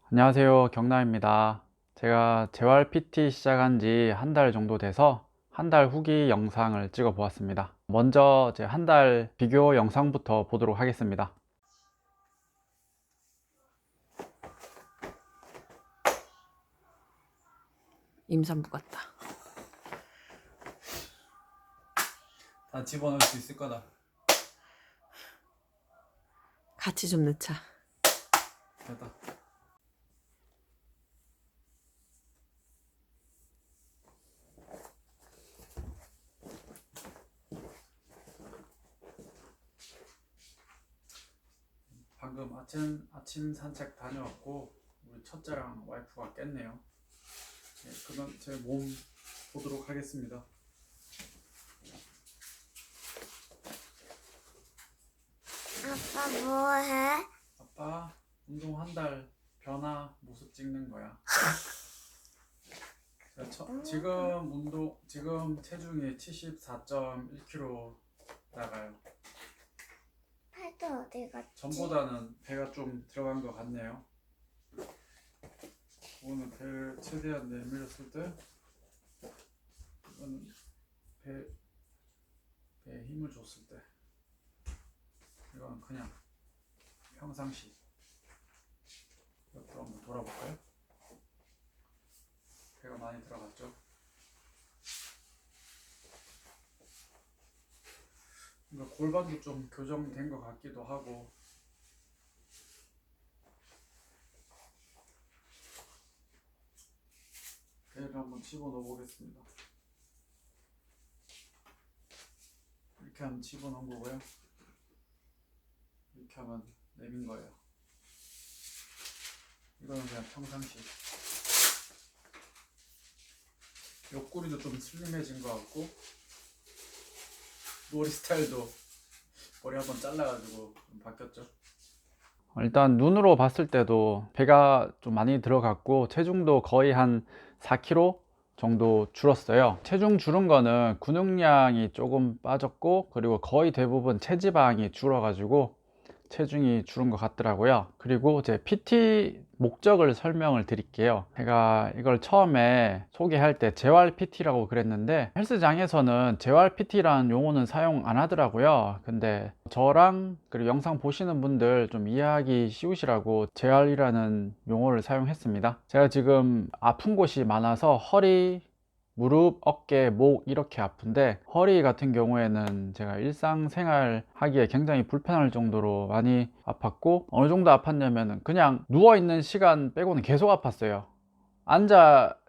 안녕하세요. 경남입니다. 제가 재활 PT 시작한 지 한 달 정도 돼서 한 달 후기 영상을 찍어 보았습니다. 먼저 제 한 달 비교 영상부터 보도록 하겠습니다. 임산부 같다. 다 집어넣을 수 있을 거다. 같이 좀 넣자. 됐다. 방금 아침 산책 다녀왔고 우리 첫째랑 와이프가 깼네요. 네, 그럼 제 몸 보도록 하겠습니다. 아빠 뭐해? 아빠 운동 한 달 변화 모습 찍는 거야. 지금 체중이 74.1kg 나가요. 팔도 어디 갔지? 전보다는 배가 좀 들어간 것 같네요. 오늘 배를 최대한 내밀었을 때 이거는 배에 힘을 줬을 때 이거는 그냥 평상시. 옆으로 한번 돌아볼까요? 배가 많이 들어갔죠? 그러니까 골반도 좀 교정된 것 같기도 하고. 배를 한번 집어넣어 보겠습니다. 이렇게 하면 집어넣은 거고요. 이렇게 하면 내민 거예요. 이거는 그냥 평상시. 옆구리도 좀 슬림해진 것 같고, 머리 스타일도 머리 한번 잘라가지고 좀 바뀌었죠. 일단 눈으로 봤을 때도 배가 좀 많이 들어갔고 체중도 거의 한 4kg 정도 줄었어요. 체중 줄은 거는 근육량이 조금 빠졌고, 그리고 거의 대부분 체지방이 줄어가지고 체중이 줄은 것 같더라고요. 그리고 제 PT 목적을 설명을 드릴게요. 제가 이걸 처음에 소개할 때 재활 PT라고 그랬는데 헬스장에서는 재활 PT라는 용어는 사용 안 하더라고요. 근데 저랑 그리고 영상 보시는 분들 좀 이해하기 쉬우시라고 재활이라는 용어를 사용했습니다. 제가 지금 아픈 곳이 많아서 허리, 무릎, 어깨, 목 이렇게 아픈데, 허리 같은 경우에는 제가 일상생활 하기에 굉장히 불편할 정도로 많이 아팠고, 어느 정도 아팠냐면은 그냥 누워있는 시간 빼고는 계속 아팠어요.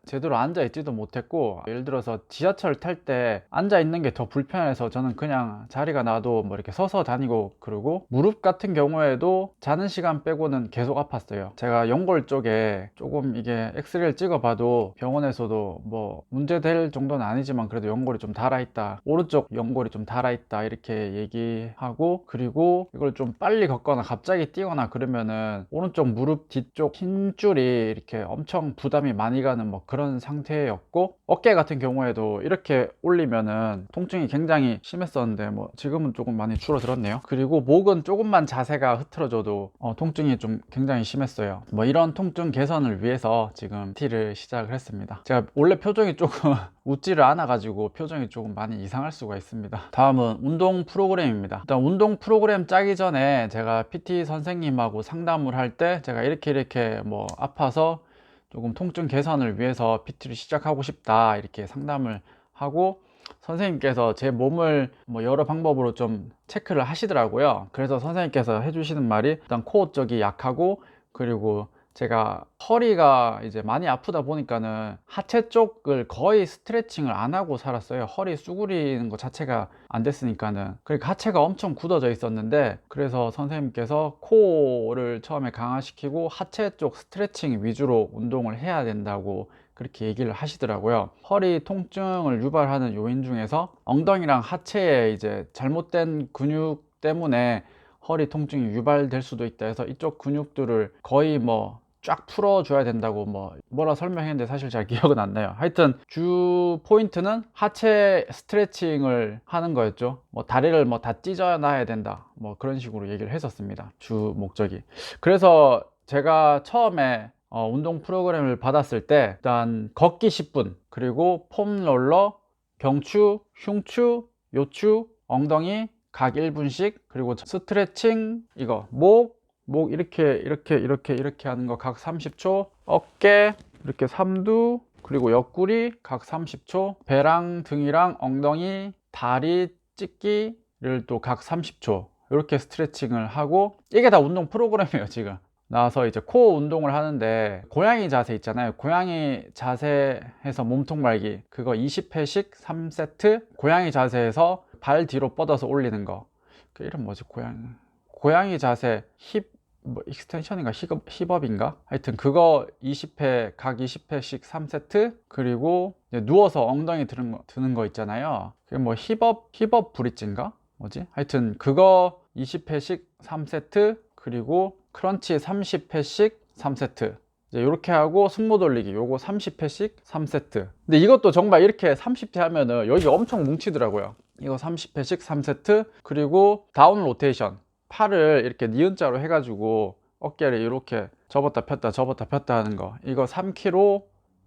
제대로 앉아 있지도 못했고, 예를 들어서 지하철 탈 때 앉아 있는 게 더 불편해서 저는 그냥 자리가 나도 뭐 이렇게 서서 다니고, 그러고 무릎 같은 경우에도 자는 시간 빼고는 계속 아팠어요. 제가 연골 쪽에 조금 이게 엑스레이를 찍어봐도 병원에서도 뭐 문제될 정도는 아니지만 그래도 연골이 좀 닳아있다, 오른쪽 연골이 좀 닳아있다 이렇게 얘기하고, 그리고 이걸 좀 빨리 걷거나 갑자기 뛰거나 그러면은 오른쪽 무릎 뒤쪽 힘줄이 이렇게 엄청 부담이 많이 가는 뭐 그런 상태였고, 어깨 같은 경우에도 이렇게 올리면은 통증이 굉장히 심했었는데 뭐 지금은 조금 많이 줄어들었네요. 그리고 목은 조금만 자세가 흐트러져도 통증이 좀 굉장히 심했어요. 뭐 이런 통증 개선을 위해서 지금 PT를 시작을 했습니다. 제가 원래 표정이 조금 웃지를 않아 가지고 표정이 조금 많이 이상할 수가 있습니다. 다음은 운동 프로그램입니다. 일단 운동 프로그램 짜기 전에 제가 PT 선생님하고 상담을 할 때 제가 이렇게 뭐 아파서 조금 통증 개선을 위해서 PT를 시작하고 싶다 이렇게 상담을 하고, 선생님께서 제 몸을 뭐 여러 방법으로 좀 체크를 하시더라고요. 그래서 선생님께서 해주시는 말이, 일단 코어 쪽이 약하고, 그리고 제가 허리가 이제 많이 아프다 보니까는 하체 쪽을 거의 스트레칭을 안 하고 살았어요. 허리 수그리는 것 자체가 안 됐으니까는. 그러니까 하체가 엄청 굳어져 있었는데, 그래서 선생님께서 코어를 처음에 강화시키고 하체 쪽 스트레칭 위주로 운동을 해야 된다고 그렇게 얘기를 하시더라고요. 허리 통증을 유발하는 요인 중에서 엉덩이랑 하체에 이제 잘못된 근육 때문에 허리 통증이 유발될 수도 있다 해서 이쪽 근육들을 거의 뭐 쫙 풀어줘야 된다고 뭐라 설명했는데 사실 잘 기억은 안 나요. 하여튼 주 포인트는 하체 스트레칭을 하는 거였죠. 뭐 다리를 뭐 다 찢어 놔야 된다 뭐 그런 식으로 얘기를 했었습니다. 주 목적이. 그래서 제가 처음에 운동 프로그램을 받았을 때 일단 걷기 10분, 그리고 폼롤러, 경추, 흉추, 요추, 엉덩이 각 1분씩, 그리고 스트레칭, 이거 목 이렇게 하는 거 각 30초, 어깨 이렇게 삼두, 그리고 옆구리 각 30초, 배랑 등이랑 엉덩이, 다리 찢기를 또 각 30초 이렇게 스트레칭을 하고, 이게 다 운동 프로그램이에요. 지금 나와서 이제 코어 운동을 하는데, 고양이 자세 있잖아요. 고양이 자세에서 몸통 말기, 그거 20회씩 3세트. 고양이 자세에서 발 뒤로 뻗어서 올리는 거, 그 이름 뭐지? 고양이 자세 뭐 익스텐션인가 힙업인가, 하여튼 그거 20회 각 20회씩 3세트. 그리고 이제 누워서 엉덩이 드는 거 있잖아요. 그게 뭐 힙업 브릿지인가 뭐지, 하여튼 그거 20회씩 3세트. 그리고 크런치 30회씩 3세트. 이제 이렇게 하고 승모 돌리기 요거 30회씩 3세트. 근데 이것도 정말 이렇게 30회 하면은 여기가 엄청 뭉치더라고요. 이거 30회씩 3세트. 그리고 다운 로테이션, 팔을 이렇게 니은자로 해가지고 어깨를 이렇게 접었다 폈다 하는 거, 이거 3kg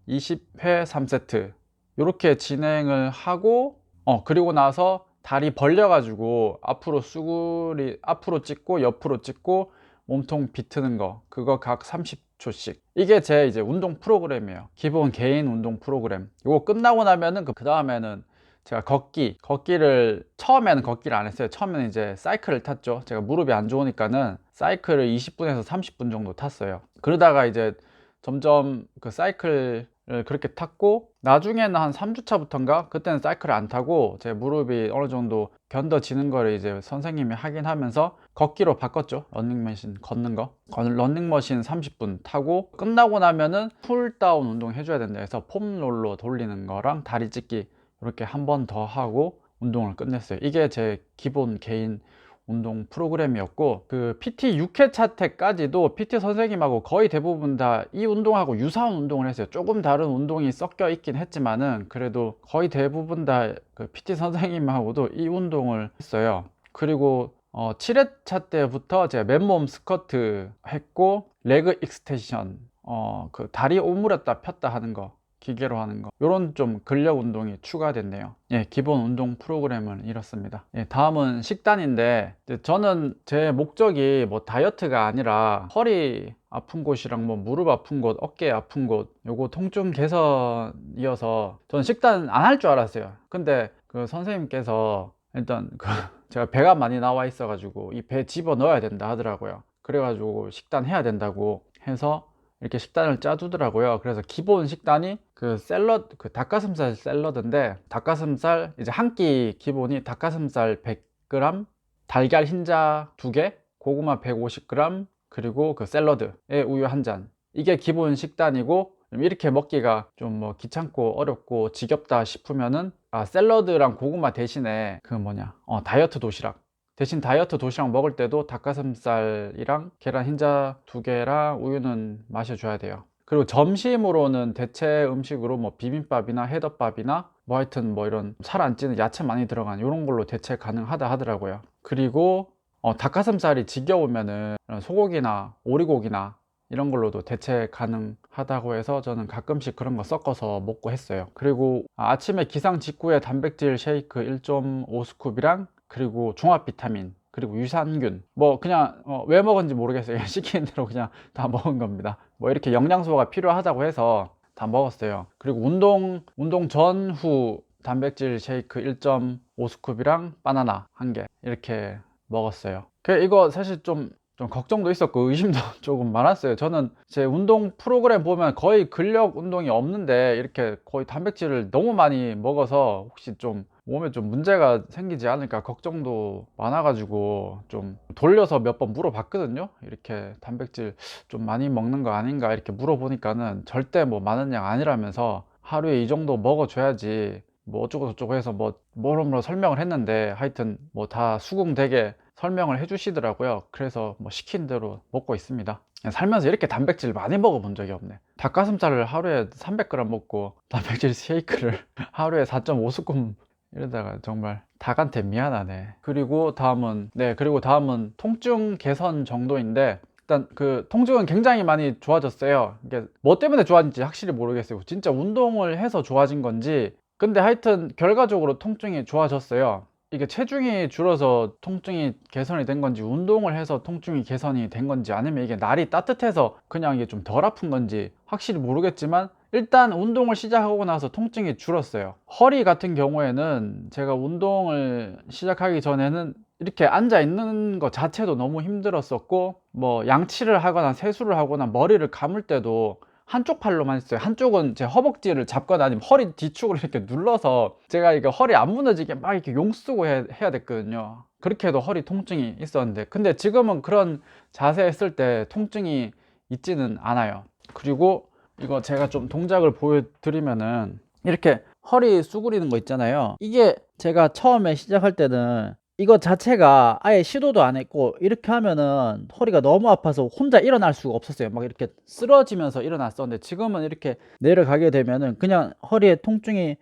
20회 3세트 이렇게 진행을 하고, 그리고 나서 다리 벌려가지고 앞으로 앞으로 찍고 옆으로 찍고 몸통 비트는 거, 그거 각 30초씩. 이게 제 이제 운동 프로그램이에요. 기본 개인 운동 프로그램. 이거 끝나고 나면은 그 다음에는 제가 걷기를 처음에는 걷기를 안 했어요. 처음에는 이제 사이클을 탔죠. 제가 무릎이 안 좋으니까는 사이클을 20분에서 30분 정도 탔어요. 그러다가 이제 점점 그 사이클을 그렇게 탔고, 나중에는 한 3주차부터인가 그때는 사이클을 안 타고 제 무릎이 어느 정도 견뎌지는 거를 이제 선생님이 하긴 하면서 걷기로 바꿨죠. 러닝머신 걷는 거, 러닝머신 30분 타고, 끝나고 나면은 쿨다운 운동 해줘야 된다 해서 폼롤러 돌리는 거랑 다리 찢기 이렇게 한 번 더 하고 운동을 끝냈어요. 이게 제 기본 개인 운동 프로그램이었고, 그 PT 6회차 때까지도 PT 선생님하고 거의 대부분 다 이 운동하고 유사한 운동을 했어요. 조금 다른 운동이 섞여 있긴 했지만은 그래도 거의 대부분 다 그 PT 선생님하고도 이 운동을 했어요. 그리고 7회차 때부터 제가 맨몸 스쿼트 했고, 레그 익스텐션, 그 다리 오므렸다 폈다 하는 거, 기계로 하는 거, 요런 좀 근력 운동이 추가됐네요. 예, 기본 운동 프로그램은 이렇습니다. 예, 다음은 식단인데, 저는 제 목적이 뭐 다이어트가 아니라 허리 아픈 곳이랑 뭐 무릎 아픈 곳, 어깨 아픈 곳, 요거 통증 개선이어서 저는 식단 안 할 줄 알았어요. 근데 그 선생님께서 일단 제가 배가 많이 나와 있어 가지고 이 배 집어 넣어야 된다 하더라고요. 그래가지고 식단 해야 된다고 해서 이렇게 식단을 짜두더라고요. 그래서 기본 식단이 그 닭가슴살 샐러드인데, 닭가슴살 이제 한 끼 기본이 닭가슴살 100g, 달걀 흰자 2개, 고구마 150g, 그리고 그 샐러드에 우유 1잔. 이게 기본 식단이고, 이렇게 먹기가 좀 뭐 귀찮고 어렵고 지겹다 싶으면은 샐러드랑 고구마 대신에 그 다이어트 도시락, 대신 다이어트 도시락 먹을 때도 닭가슴살이랑 계란 흰자 2개랑 우유는 마셔줘야 돼요. 그리고 점심으로는 대체 음식으로 뭐 비빔밥이나 해덮밥이나 뭐 하여튼 뭐 이런 살 안 찌는 야채 많이 들어간 이런 걸로 대체 가능하다 하더라고요. 그리고 닭가슴살이 지겨우면은 소고기나 오리고기나 이런 걸로도 대체 가능하다고 해서 저는 가끔씩 그런 거 섞어서 먹고 했어요. 그리고 아침에 기상 직후에 단백질 쉐이크 1.5스쿱이랑 그리고 종합 비타민, 그리고 유산균, 뭐 그냥 왜 먹은지 모르겠어요. 그냥 시키는 대로 그냥 다 먹은 겁니다. 뭐 이렇게 영양소가 필요하다고 해서 다 먹었어요. 그리고 운동 전후 단백질 쉐이크 1.5스쿱이랑 바나나 1개 이렇게 먹었어요. 이거 사실 좀 걱정도 있었고 의심도 조금 많았어요. 저는 제 운동 프로그램 보면 거의 근력 운동이 없는데 이렇게 거의 단백질을 너무 많이 먹어서 혹시 좀 몸에 좀 문제가 생기지 않을까 걱정도 많아가지고 좀 돌려서 몇 번 물어봤거든요. 이렇게 단백질 좀 많이 먹는 거 아닌가 이렇게 물어보니까는 절대 뭐 많은 양 아니라면서 하루에 이 정도 먹어줘야지 뭐 어쩌고 저쩌고 해서 뭐로 설명을 했는데, 하여튼 뭐 다 수긍되게 설명을 해주시더라고요. 그래서 뭐 시킨 대로 먹고 있습니다. 살면서 이렇게 단백질 많이 먹어본 적이 없네. 닭가슴살을 하루에 300g 먹고 단백질 쉐이크를 하루에 4.5스쿱 이러다가 정말 닭한테 미안하네. 그리고 다음은 통증 개선 정도인데, 일단 그 통증은 굉장히 많이 좋아졌어요. 이게 뭐 때문에 좋아진지 확실히 모르겠어요. 진짜 운동을 해서 좋아진 건지. 근데 하여튼 결과적으로 통증이 좋아졌어요. 이게 체중이 줄어서 통증이 개선이 된 건지, 운동을 해서 통증이 개선이 된 건지, 아니면 이게 날이 따뜻해서 그냥 이게 좀 덜 아픈 건지 확실히 모르겠지만, 일단 운동을 시작하고 나서 통증이 줄었어요. 허리 같은 경우에는 제가 운동을 시작하기 전에는 이렇게 앉아 있는 것 자체도 너무 힘들었었고, 뭐 양치를 하거나 세수를 하거나 머리를 감을 때도 한쪽 팔로만 했어요. 한쪽은 제 허벅지를 잡거나 아니면 허리 뒤축을 이렇게 눌러서, 제가 이게 허리 안 무너지게 막 이렇게 용 쓰고 해야 됐거든요. 그렇게 해도 허리 통증이 있었는데, 근데 지금은 그런 자세 했을 때 통증이 있지는 않아요. 그리고 이거 제가 좀 동작을 보여드리면은, 이렇게 허리 수그리는 거 있잖아요. 이게 제가 처음에 시작할 때는 이거 자체가 아예 시도도 안 했고, 이렇게 하면은 허리가 너무 아파서 혼자 일어날 수가 없었어요. 막 이렇게 쓰러지면서 일어났었는데, 지금은 이렇게 내려가게 되면은 그냥 허리에 통증이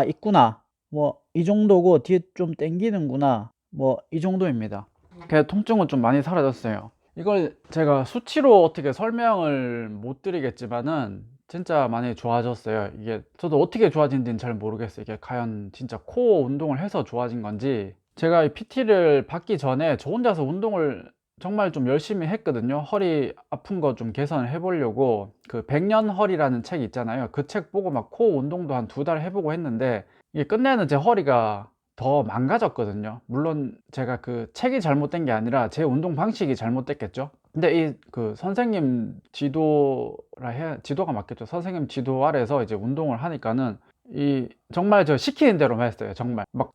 있구나, 뭐 이 정도고, 뒤에 좀 당기는구나, 뭐 이 정도입니다. 그래서 통증은 좀 많이 사라졌어요. 이걸 제가 수치로 어떻게 설명을 못 드리겠지만은 진짜 많이 좋아졌어요. 이게 저도 어떻게 좋아진지는 잘 모르겠어요. 이게 과연 진짜 코어 운동을 해서 좋아진 건지. 제가 이 PT를 받기 전에 저 혼자서 운동을 정말 좀 열심히 했거든요. 허리 아픈 거 좀 개선을 해보려고. 그 백년 허리라는 책 있잖아요. 그 책 보고 막 코어 운동도 한 2달 해보고 했는데, 이게 끝내는 제 허리가 더 망가졌거든요. 물론 제가 그 책이 잘못된 게 아니라 제 운동 방식이 잘못됐겠죠. 근데 이 그 선생님 지도가 맞겠죠. 선생님 지도 아래서 이제 운동을 하니까는 이 정말 저 시키는 대로만 했어요. 정말 막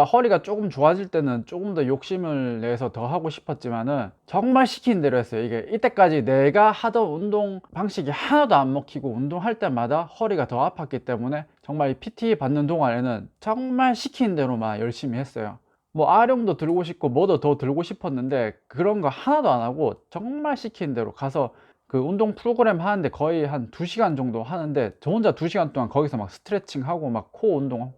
허리가 조금 좋아질 때는 조금 더 욕심을 내서 더 하고 싶었지만은 정말 시키는 대로 했어요. 이게 이때까지 내가 하던 운동 방식이 하나도 안 먹히고, 운동할 때마다 허리가 더 아팠기 때문에 정말 이 PT 받는 동안에는 정말 시키는 대로만 열심히 했어요. 뭐 아령도 들고 싶고 뭐도 더 들고 싶었는데, 그런 거 하나도 안 하고 정말 시키는 대로 가서 그 운동 프로그램 하는데 거의 한 2시간 정도 하는데, 저 혼자 2시간 동안 거기서 막 스트레칭 하고 막 코어 운동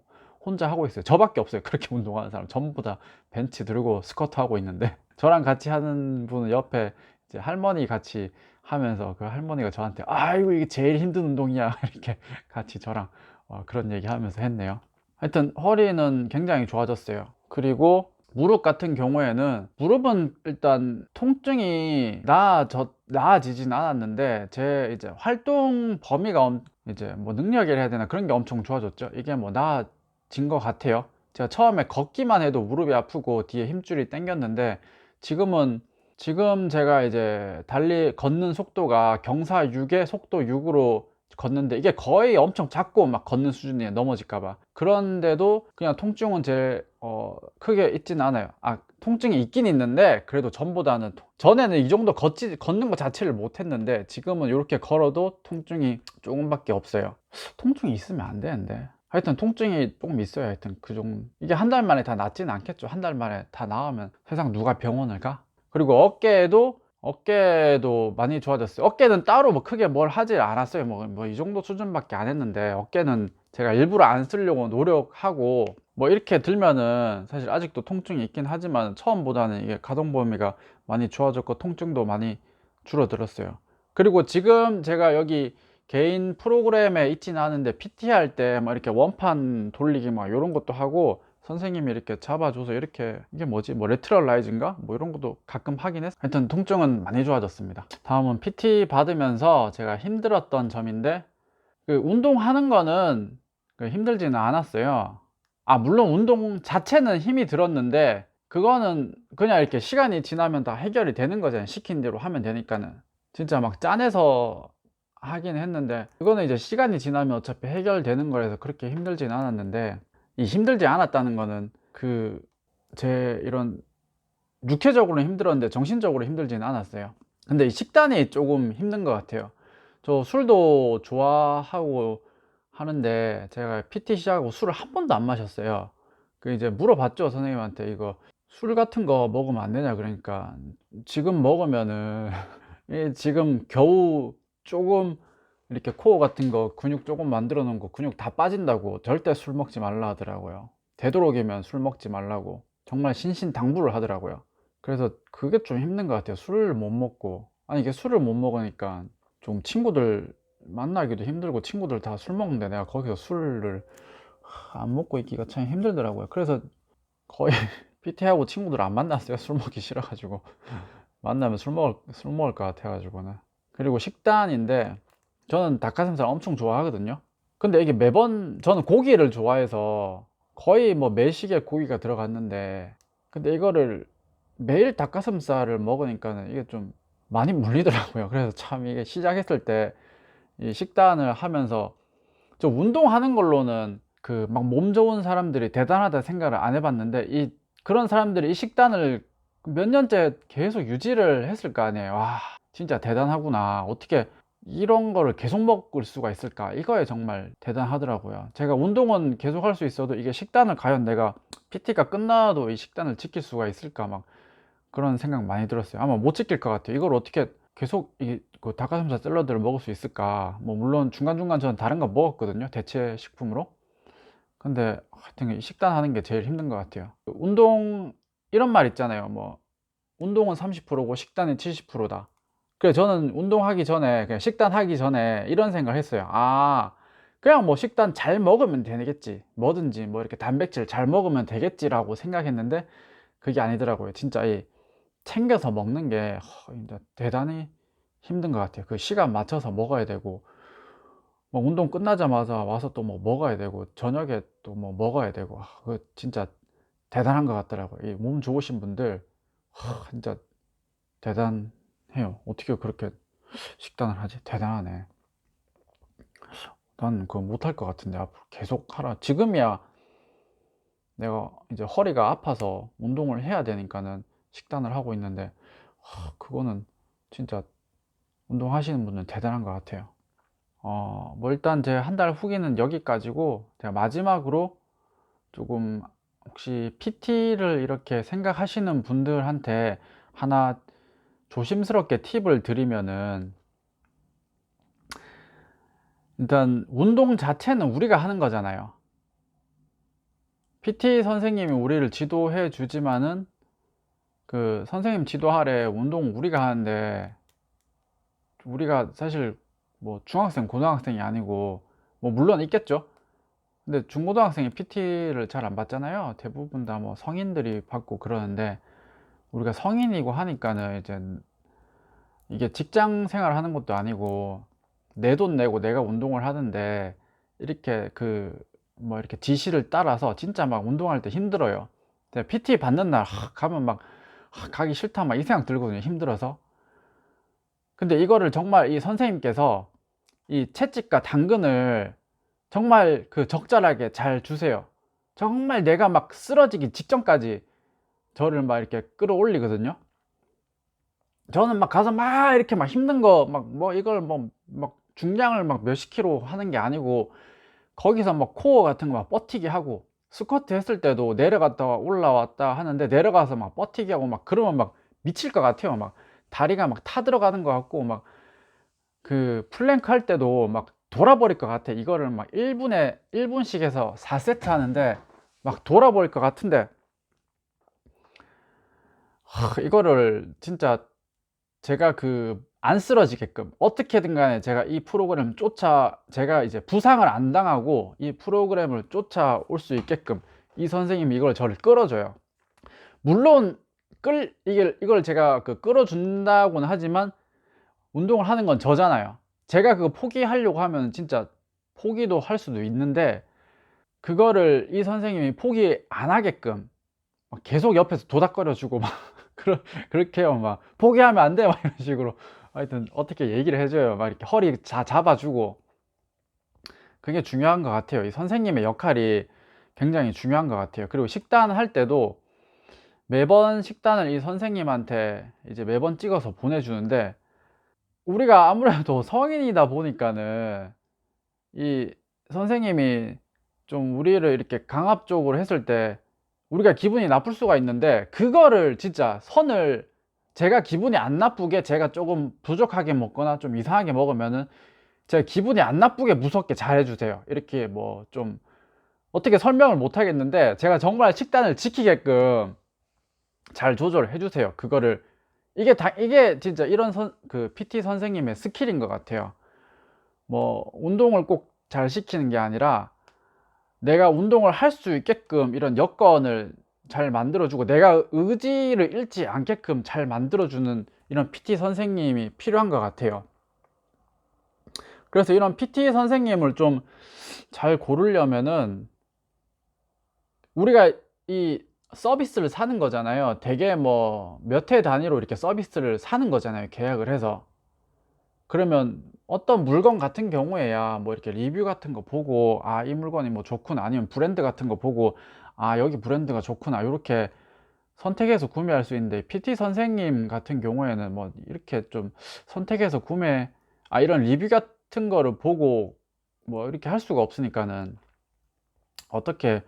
혼자 하고 있어요. 저밖에 없어요. 그렇게 운동하는 사람 전부 다 벤치 들고 스쿼트 하고 있는데, 저랑 같이 하는 분은 옆에 이제 할머니 같이 하면서, 그 할머니가 저한테 아이고 이게 제일 힘든 운동이야 이렇게 같이 저랑 그런 얘기 하면서 했네요. 하여튼 허리는 굉장히 좋아졌어요. 그리고 무릎 같은 경우에는, 무릎은 일단 통증이 나아지진 않았는데, 제 이제 활동 범위가 이제 뭐 능력이라 해야 되나, 그런 게 엄청 좋아졌죠. 이게 뭐 나아진 것 같아요. 제가 처음에 걷기만 해도 무릎이 아프고 뒤에 힘줄이 당겼는데, 지금 제가 이제 걷는 속도가 경사 6에 속도 6으로 걷는데, 이게 거의 엄청 작고 막 걷는 수준이에요. 넘어질까봐. 그런데도 그냥 통증은 크게 있지는 않아요. 통증이 있긴 있는데, 그래도 전보다는, 전에는 이 정도 걷는 것 자체를 못 했는데, 지금은 이렇게 걸어도 통증이 조금밖에 없어요. 통증이 있으면 안 되는데. 하여튼 통증이 조금 있어요. 하여튼 그 정도. 이게 한 달 만에 다 낫지는 않겠죠. 한 달 만에 다 나으면 세상 누가 병원을 가? 그리고 어깨도 많이 좋아졌어요. 어깨는 따로 뭐 크게 뭘 하지 않았어요. 뭐 이 정도 수준밖에 안 했는데, 어깨는 제가 일부러 안 쓰려고 노력하고, 뭐 이렇게 들면은 사실 아직도 통증이 있긴 하지만 처음보다는 이게 가동 범위가 많이 좋아졌고 통증도 많이 줄어들었어요. 그리고 지금 제가 여기 개인 프로그램에 있지는 않은데, PT 할 때 막 이렇게 원판 돌리기 막 이런 것도 하고, 선생님이 이렇게 잡아줘서 이렇게, 이게 뭐지? 뭐 레트럴 라이즈인가? 뭐 이런 것도 가끔 하긴 했어요. 하여튼 통증은 많이 좋아졌습니다. 다음은 PT 받으면서 제가 힘들었던 점인데, 그 운동하는 거는 힘들지는 않았어요. 물론 운동 자체는 힘이 들었는데, 그거는 그냥 이렇게 시간이 지나면 다 해결이 되는 거잖아요. 시킨 대로 하면 되니까는. 진짜 막 짠해서 하긴 했는데, 그거는 이제 시간이 지나면 어차피 해결되는 거라서 그렇게 힘들진 않았는데, 이 힘들지 않았다는 거는 제 이런 육체적으로는 힘들었는데 정신적으로 힘들지는 않았어요. 근데 이 식단이 조금 힘든 것 같아요. 저 술도 좋아하고 하는데, 제가 PT 시작하고 술을 한 번도 안 마셨어요. 그 이제 물어봤죠, 선생님한테. 이거 술 같은 거 먹으면 안 되냐, 그러니까 지금 먹으면은 지금 겨우 조금 이렇게 코어 같은 거 근육 조금 만들어 놓은 거 근육 다 빠진다고, 절대 술 먹지 말라 하더라고요. 되도록이면 술 먹지 말라고 정말 신신당부를 하더라고요. 그래서 그게 좀 힘든 것 같아요. 술을 못 먹고 아니 이게 술을 못 먹으니까 좀 친구들 만나기도 힘들고 친구들 다 술 먹는데 내가 거기서 술을 안 먹고 있기가 참 힘들더라고요. 그래서 거의 PT하고 친구들 안 만났어요. 술 먹기 싫어가지고. 만나면 술 먹을 것 같아가지고는. 그리고 식단인데 저는 닭가슴살 엄청 좋아하거든요. 근데 이게 매번 저는 고기를 좋아해서 거의 뭐 매식에 고기가 들어갔는데, 근데 이거를 매일 닭가슴살을 먹으니까는 이게 좀 많이 물리더라고요. 그래서 참 이게 시작했을 때 이 식단을 하면서 저 운동하는 걸로는 그 막 몸 좋은 사람들이 대단하다 생각을 안 해봤는데, 이 그런 사람들이 이 식단을 몇 년째 계속 유지를 했을 거 아니에요. 와, 진짜 대단하구나. 어떻게 이런 거를 계속 먹을 수가 있을까? 이거에 정말 대단하더라고요. 제가 운동은 계속 할 수 있어도 이게 식단을 과연 내가 PT가 끝나도 이 식단을 지킬 수가 있을까? 막 그런 생각 많이 들었어요. 아마 못 지킬 것 같아요. 이걸 어떻게 계속 그 닭가슴살 샐러드를 먹을 수 있을까? 뭐 물론 중간중간 저는 다른 거 먹었거든요. 대체 식품으로. 근데 하여튼 이 식단하는 게 제일 힘든 것 같아요. 운동 이런 말 있잖아요. 뭐 운동은 30%고 식단은 70%다. 그래 저는 운동하기 전에 그냥 식단 하기 전에 이런 생각을 했어요. 아, 그냥 뭐 식단 잘 먹으면 되겠지. 뭐든지 뭐 이렇게 단백질 잘 먹으면 되겠지라고 생각했는데 그게 아니더라고요. 진짜 이 챙겨서 먹는 게 진짜 대단히 힘든 것 같아요. 그 시간 맞춰서 먹어야 되고, 뭐 운동 끝나자마자 와서 또 뭐 먹어야 되고, 저녁에 또 뭐 먹어야 되고, 그 진짜 대단한 것 같더라고요. 이 몸 좋으신 분들 진짜 대단해요. 어떻게 그렇게 식단을 하지? 대단하네. 난 그거 못할 것 같은데 앞으로 계속 하라. 지금이야 내가 이제 허리가 아파서 운동을 해야 되니까는 식단을 하고 있는데, 그거는 진짜 운동하시는 분은 대단한 것 같아요. 뭐 일단 제 한 달 후기는 여기까지고, 제가 마지막으로 조금 혹시 PT를 이렇게 생각하시는 분들한테 하나 조심스럽게 팁을 드리면은, 일단 운동 자체는 우리가 하는 거잖아요. PT 선생님이 우리를 지도해 주지만은 그 선생님 지도하래 운동 우리가 하는데, 우리가 사실 뭐 중학생 고등학생이 아니고, 뭐 물론 있겠죠. 근데 중고등학생이 PT를 잘 안 받잖아요. 대부분 다 뭐 성인들이 받고 그러는데, 우리가 성인이고 하니까는 이제 이게 직장 생활 하는 것도 아니고 내 돈 내고 내가 운동을 하는데, 이렇게 그 뭐 이렇게 지시를 따라서 진짜 막 운동할 때 힘들어요. PT 받는 날 가면 막 가기 싫다 막 이 생각 들거든요. 힘들어서. 근데 이거를 정말 이 선생님께서 이 채찍과 당근을 정말 그 적절하게 잘 주세요. 정말 내가 막 쓰러지기 직전까지 저를 막 이렇게 끌어올리거든요. 저는 막 가서 막 이렇게 막 힘든 거 막 뭐 이걸 뭐 막 중량을 막 몇십 킬로 하는 게 아니고, 거기서 막 코어 같은 거 막 버티기 하고, 스쿼트 했을 때도 내려갔다가 올라왔다 하는데 내려가서 막 버티기 하고 막 그러면 막 미칠 것 같아요. 막 다리가 막 타 들어가는 것 같고, 막 그 플랭크 할 때도 막 돌아버릴 것 같아. 이거를 막 1분씩 해서 4세트 하는데 막 돌아버릴 것 같은데, 이거를 진짜 제가 그 안 쓰러지게끔 어떻게든 간에 제가 이 프로그램 쫓아, 제가 이제 부상을 안 당하고 이 프로그램을 쫓아올 수 있게끔 이 선생님이 이걸 저를 끌어줘요. 물론 이걸 제가 그 끌어준다고는 하지만 운동을 하는 건 저잖아요. 제가 그거 포기하려고 하면 진짜 포기도 할 수도 있는데, 그거를 이 선생님이 포기 안 하게끔 막 계속 옆에서 도닥거려 주고 막 그렇게 해요. 막 포기하면 안 돼 막 이런 식으로 하여튼 어떻게 얘기를 해줘요. 막 이렇게 허리 잡아주고. 그게 중요한 것 같아요. 이 선생님의 역할이 굉장히 중요한 것 같아요. 그리고 식단 할 때도 매번 식단을 이 선생님한테 이제 매번 찍어서 보내주는데, 우리가 아무래도 성인이다 보니까는 이 선생님이 좀 우리를 이렇게 강압적으로 했을 때 우리가 기분이 나쁠 수가 있는데, 그거를 진짜 선을, 제가 기분이 안 나쁘게 제가 조금 부족하게 먹거나 좀 이상하게 먹으면은 제가 기분이 안 나쁘게 무섭게 잘 해주세요. 이렇게 뭐 좀 어떻게 설명을 못 하겠는데, 제가 정말 식단을 지키게끔 잘 조절을 해주세요. 그거를 이게 진짜 이런 그 PT 선생님의 스킬인 것 같아요. 뭐 운동을 꼭 잘 시키는 게 아니라 내가 운동을 할 수 있게끔 이런 여건을 잘 만들어주고 내가 의지를 잃지 않게끔 잘 만들어주는 이런 PT 선생님이 필요한 것 같아요. 그래서 이런 PT 선생님을 좀 잘 고르려면은 우리가 이 서비스를 사는 거잖아요. 되게 뭐 몇 회 단위로 이렇게 서비스를 사는 거잖아요. 계약을 해서. 그러면 어떤 물건 같은 경우에야 뭐 이렇게 리뷰 같은 거 보고 아, 이 물건이 뭐 좋구나, 아니면 브랜드 같은 거 보고 아, 여기 브랜드가 좋구나, 이렇게 선택해서 구매할 수 있는데, PT 선생님 같은 경우에는 뭐 이렇게 좀 선택해서 이런 리뷰 같은 거를 보고 뭐 이렇게 할 수가 없으니까는 어떻게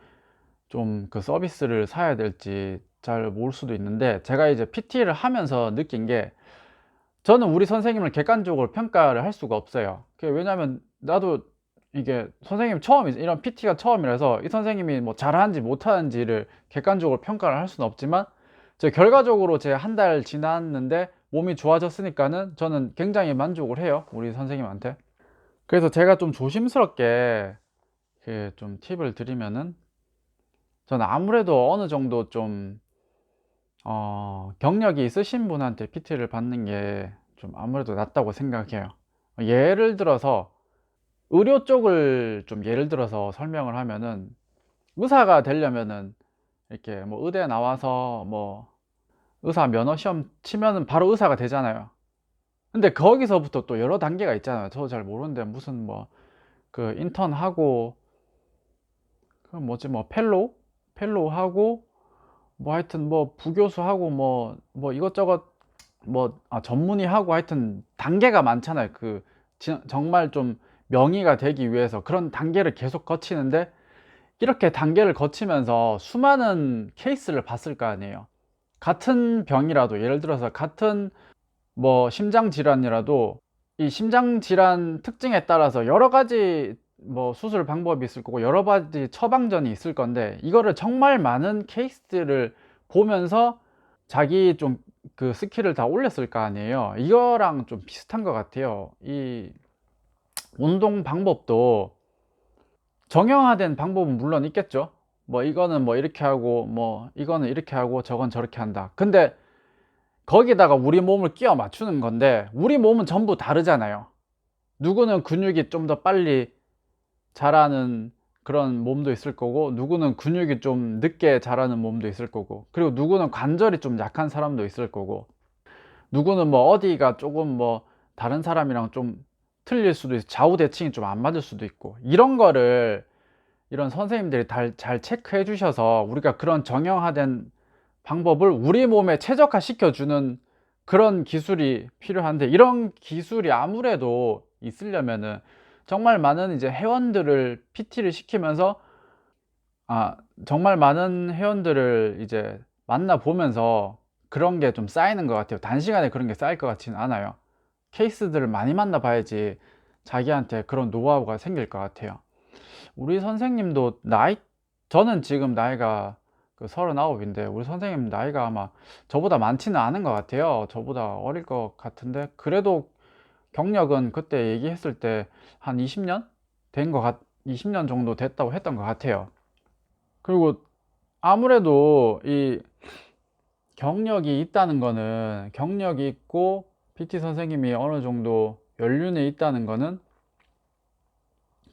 좀 그 서비스를 사야 될지 잘 모를 수도 있는데, 제가 이제 PT를 하면서 느낀 게, 저는 우리 선생님을 객관적으로 평가를 할 수가 없어요. 왜냐면 나도 이게 선생님 이런 PT가 처음이라서 이 선생님이 뭐 잘하는지 못하는지를 객관적으로 평가를 할 수는 없지만, 결과적으로 제 한 달 지났는데 몸이 좋아졌으니까는 저는 굉장히 만족을 해요, 우리 선생님한테. 그래서 제가 좀 조심스럽게 좀 팁을 드리면은, 저는 아무래도 어느 정도 좀 경력이 있으신 분한테 PT를 받는 게 좀 아무래도 낫다고 생각해요. 예를 들어서 의료 쪽을 좀 예를 들어서 설명을 하면은, 의사가 되려면은 이렇게 뭐 의대 나와서 뭐 의사 면허 시험 치면은 바로 의사가 되잖아요. 근데 거기서부터 또 여러 단계가 있잖아요. 저도 잘 모르는데 무슨 뭐 그 인턴하고 그 뭐지 뭐 펠로우 하고 뭐 하여튼 뭐 부교수하고 뭐 이것저것 뭐 전문의하고, 하여튼 단계가 많잖아요. 정말 좀 명의가 되기 위해서 그런 단계를 계속 거치는데, 이렇게 단계를 거치면서 수많은 케이스를 봤을 거 아니에요. 같은 병이라도, 예를 들어서 같은 뭐 심장 질환이라도 이 심장 질환 특징에 따라서 여러 가지 뭐 수술 방법이 있을 거고 여러 가지 처방전이 있을 건데, 이거를 정말 많은 케이스들을 보면서 자기 좀 그 스킬을 다 올렸을 거 아니에요. 이거랑 좀 비슷한 것 같아요. 이 운동 방법도 정형화된 방법은 물론 있겠죠. 뭐 이거는 뭐 이렇게 하고 뭐 이거는 이렇게 하고 저건 저렇게 한다. 근데 거기다가 우리 몸을 끼워 맞추는 건데, 우리 몸은 전부 다르잖아요. 누구는 근육이 좀 더 빨리 자라는 그런 몸도 있을 거고, 누구는 근육이 좀 늦게 자라는 몸도 있을 거고, 그리고 누구는 관절이 좀 약한 사람도 있을 거고, 누구는 뭐 어디가 조금 뭐 다른 사람이랑 좀 틀릴 수도 있고, 좌우 대칭이 좀 안 맞을 수도 있고, 이런 거를 이런 선생님들이 잘 체크해 주셔서 우리가 그런 정형화된 방법을 우리 몸에 최적화 시켜주는 그런 기술이 필요한데, 이런 기술이 아무래도 있으려면은 정말 많은 이제 회원들을 PT를 시키면서 정말 많은 회원들을 이제 만나보면서 그런 게 좀 쌓이는 것 같아요. 단시간에 그런 게 쌓일 것 같지는 않아요. 케이스들을 많이 만나봐야지 자기한테 그런 노하우가 생길 것 같아요. 우리 선생님도 저는 지금 나이가 39인데, 우리 선생님 나이가 아마 저보다 많지는 않은 것 같아요. 저보다 어릴 것 같은데, 그래도 경력은 그때 얘기했을 때 한 20년 20년 정도 됐다고 했던 것 같아요. 그리고 아무래도 이 경력이 있다는 거는, 경력이 있고 PT 선생님이 어느 정도 연륜이 있다는 거는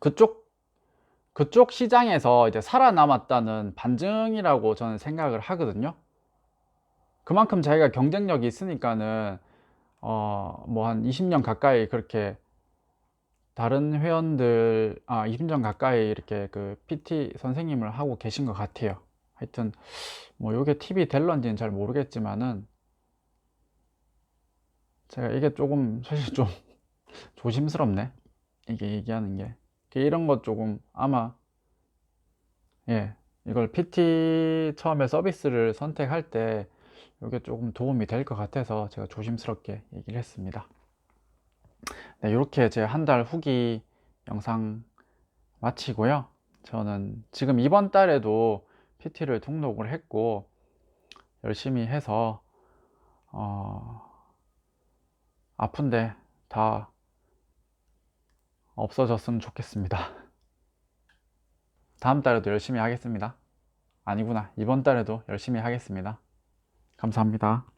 그쪽 시장에서 이제 살아남았다는 반증이라고 저는 생각을 하거든요. 그만큼 자기가 경쟁력이 있으니까는 뭐 한 20년 가까이 그렇게 다른 회원들 20년 가까이 이렇게 그 PT 선생님을 하고 계신 것 같아요. 하여튼 뭐 요게 팁이 될런지는 잘 모르겠지만은, 제가 이게 조금 사실 좀 조심스럽네, 이게 얘기하는 게. 이런 것 조금 아마 이걸 PT 처음에 서비스를 선택할 때 이게 조금 도움이 될 것 같아서 제가 조심스럽게 얘기를 했습니다. 네, 이렇게 제 한 달 후기 영상 마치고요. 저는 지금 이번 달에도 PT를 등록을 했고 열심히 해서 아픈데 다 없어졌으면 좋겠습니다. 다음 달에도 열심히 하겠습니다. 아니구나. 이번 달에도 열심히 하겠습니다. 감사합니다.